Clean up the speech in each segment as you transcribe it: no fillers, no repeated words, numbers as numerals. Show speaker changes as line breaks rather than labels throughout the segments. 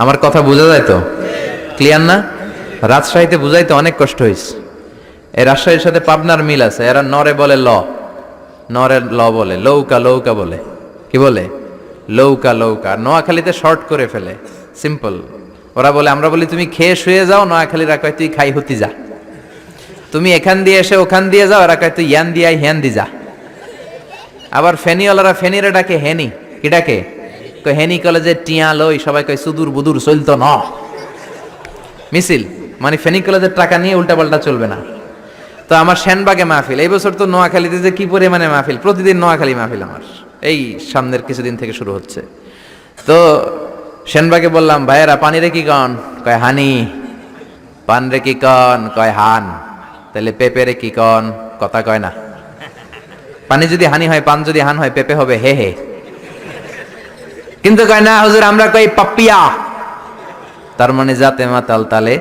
আমার কথা বোঝা যায় তো? ক্লিয়ার না? রাজশাহীতে বুঝাইতে অনেক কষ্ট হয়েছে। এই রাজশাহীর সাথে পাবনার মিল আছে। এরা নরে বলে ল, নরের ল বলে, লৌকা লৌকা বলে। কি বলে? লৌকা লৌকা। নোয়াখালীতে শর্ট করে ফেলে, সিম্পল। ওরা বলে, আমরা বলি তুমি খেয়ে শুয়ে যাও, নোয়াখালীরা কয় তুই খাই হতি যা। তুমি এখান দিয়ে এসে ওখান দিয়ে যাও, এরা কয় তুই ইয়ান দিয়ে হ্যান দি যা। আবার ফেনিওয়ালারা ফেনিরে ডাকে হেনি। কি ডাকে? কয় হেনি কলেজে টিয়া লই, সবাই কয় সুদূর বুদুর চলতো ন মিছিল। মানে ফেনী কলেজের টাকা নিয়ে উল্টাপাল্টা চলবে না। তো আমার সেনবাগে মাহফিল, এই বছর তো নোয়াখালীতে যে কি পরিমাণে মাহফিল, প্রতিদিন নোয়াখালী মাহফিল আমার এই সামনের কিছুদিন থেকে শুরু হচ্ছে। তো সেনবাগে বললাম, ভাইয়েরা পানি রে কি কন? কয় হানি। পান রে কি কন? কয় হান। তাহলে পেঁপে রে কি কন? কথা কয় না। পানি যদি হানি হয়, পান যদি হান হয়, পেঁপে হবে হে হে। কিন্তু কয় না হুজুর, আমরা কই পাপ্পিয়া। তার মানে জাতে মাতাল তালে,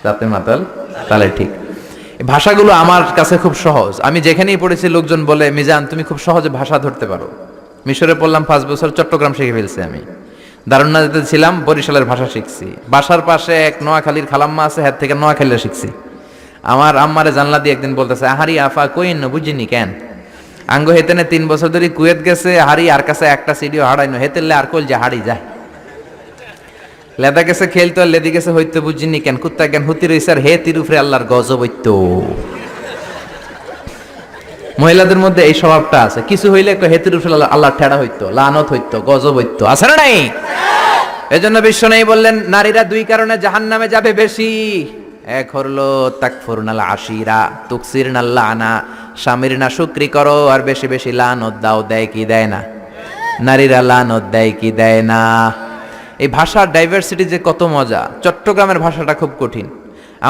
জাতে মাতাল তালে ঠিক। ভাষাগুলো আমার কাছে খুব সহজ। আমি যেখানেই পড়েছি লোকজন বলে, মিজান তুমি খুব সহজে ভাষা ধরতে পারো। মিশরে পড়লাম 5 বছর, চট্টগ্রাম শিখে ফেলছি আমি। দারুন্নাতে ছিলাম, বরিশালের ভাষা শিখছি। বাসার পাশে এক নোয়াখালীর খালাম্মা আছে, হাত থেকে নোয়াখালীরা শিখছি। আমার আম্মারে জানলা দিয়ে একদিন বলতেছে, আহারি আফা কইন বুঝিনি কেন আঙ্গ হেতেনে 3 বছর ধরে কুয়েত গেছে, হারি আর কাছে একটা সিডিও হারাইনো, হেতেলে আর কইল যে হারি যায়। লেদা গেছে খেলতো, আর লেদি গেছে হইতো বুঝিনি কেন, কুত্তা জ্ঞান হুতি রইছে আর হে তিরুফরে আল্লাহর গজব হইতো। মহিলাদের মধ্যে এই স্বভাবটা আছে, কিছু হইলে হে তিরুফরে আল্লাহ ঠেড়া হইতো, লানত হইতো, গজব হইতো, আছে না নাই? এজন্য বিশ্ব নেই বললেন, নারীরা 2 কারণে জাহান্নামে যাবে বেশি। এক হলো তাকফুরনাল আশিরা তুকসিরনাল লানা, স্বামীর না শুকরি করো আর বেশি বেশি লানত দাও। দেয় কি দেয় না? নারীরা লানত দেয় কি দেয় না? এই ভাষার ডাইভার্সিটি যে কত মজা। চট্টগ্রামের ভাষাটা খুব কঠিন।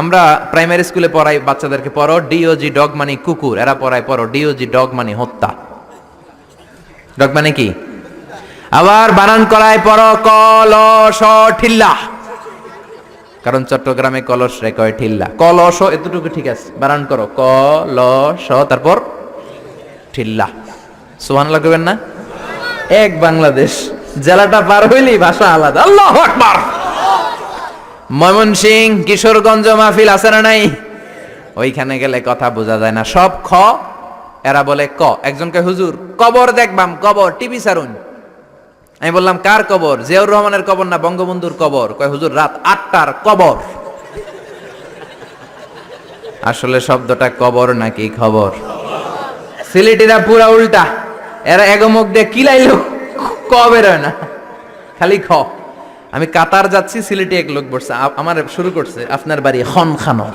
আমরা প্রাইমারি স্কুলে পড়াই বাচ্চাদেরকে, পড়ো ডিওজি ডগ মানে কুকুর, এরা পড়ায় পড়ো ডিওজি ডগ মানে হত্যা। ডগ মানে কি? আবার বানান করায় পড়ো কলস ঠিল্লা, কারণ চট্টগ্রামে কলস রে কয় ঠিল্লা। কলস এতটুকু ঠিক আছে, বানান করো কলস তারপর ঠিল্লা। সুবহানাল্লাহ কইবেন না? এক বাংলাদেশ, জেলাটা পার হইলেই ভাষা আলাদা। আল্লাহু আকবার। ময়মনসিংহ কিশোরগঞ্জ মাহফিল আছে না নাই? ওইখানে গেলে কথা বোঝা যায় না, সব খ, এরা বলে ক। একজন কয় হুজুর কবর দেখবাম, কবর টিভি সারুন। আমি বললাম কার কবর? জিয়াউর রহমানের কবর না বঙ্গবন্ধুর কবর? কয় হুজুর রাত 8টার কবর। আসলে শব্দটা কবর নাকি খবর? সিলেটিরা পুরা উল্টা, এরা এগমুখ দিয়ে কিলাইলো ক বের হয় না, খালি খ। আমি কাতার যাচ্ছি, সিলেটি এক লোক বসছে, আমার শুরু করছে, আপনার বাড়ি খন খানো,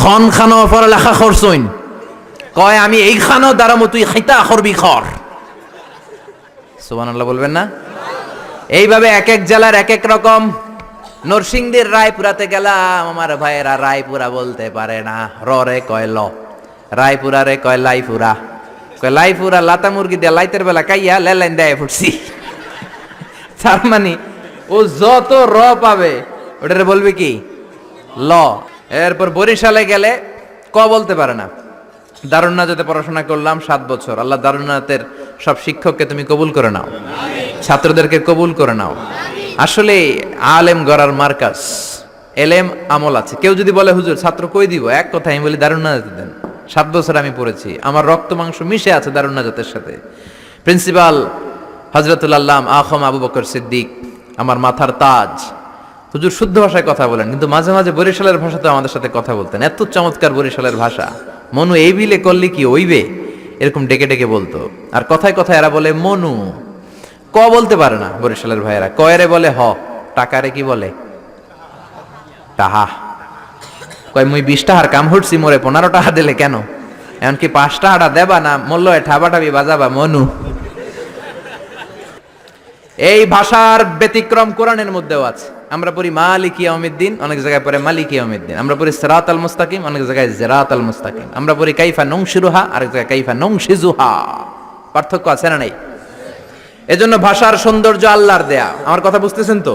খন খানো পড়ালেখা করছইন? কয় আমি এই খানো দাঁড়ামো, তুই খাইতা করবি খর। সুবহানাল্লাহ বলবেন না? এইভাবে এক এক জেলার এক এক রকম। নরসিংদীর রায়পুরাতে গেলাম, আমার ভাইয়েরা রায়পুরা বলতে পারে না, রে কয় ল। রায়পুরা রে কয় লাইপুরা, কয় লাইপুরা লাতা মুরগি দিয়ে লাইতের বেলা কাইয়া লেলাইন দেয় ফুটছি। তার মানে ও যত র পাবে ওটারে বলবে কি ল। এরপর বরিশালে গেলে ক বলতে পারে না। দারুন্নাতে পড়াশোনা করলাম 7 বছর। আল্লাহ দারুন্নাতের সব শিক্ষককে তুমি কবুল করে নাও, ছাত্রদেরকে কবুল করে নাও। আসলে আলেম গড়ার মার্কাজ, এলেম আমল আছে। কেউ যদি বলে হুজুর ছাত্র কই দিব, এক কথা আমি বলি দারুন্নাতে দেন। 7 বছর আমি পড়েছি, আমার রক্ত মাংস মিশে আছে দারুন্নাতের সাথে। প্রিন্সিপাল হযরতুল আল্লাম আখম আবু বকর সিদ্দিক আমার মাথার তাজ। হুজুর শুদ্ধ ভাষায় কথা বলেন, কিন্তু মাঝে মাঝে বরিশালের ভাষাতে আমাদের সাথে কথা বলতেন। এত চমৎকার বরিশালের ভাষা, মনু এই বিলে করলে কি ওইবে, এরকম ডেকে ডেকে বলতো। আর কথায় কথায় এরা বলে মনু, ক বলতে পারে না বরিশালের ভাইয়েরা। কয়রে বলে হ, টাকারে কি বলে টাহা। কয় মুই 20 টাকার কাম হচ্ছি, মোরে 15 টাকা দিলে কেন? এমনকি 5 টাকাটা দেবা না, মূল্য ঠাবাটাবি বাজাবা মনু। এই ভাষার ব্যতিক্রম কোরআনের মধ্যেও আছে। আমরা পড়ি মালিকি ইয়াউমিদ্দিন, অনেক জায়গায় পড়ে মালিকি ইয়াউমিদ্দিন। আমরা পড়ি সিরাতাল মুস্তাকিম, অনেক জায়গায় জিরাতাল মুস্তাকিম। আমরা পড়ি কাইফা নুনশিরুহা, আরেক জায়গায় কাইফা নুনশিজুহা। পার্থক্য আছে না নাই? এজন্য ভাষার সৌন্দর্য আল্লাহর দেয়া। আমার কথা বুঝতেছেন তো?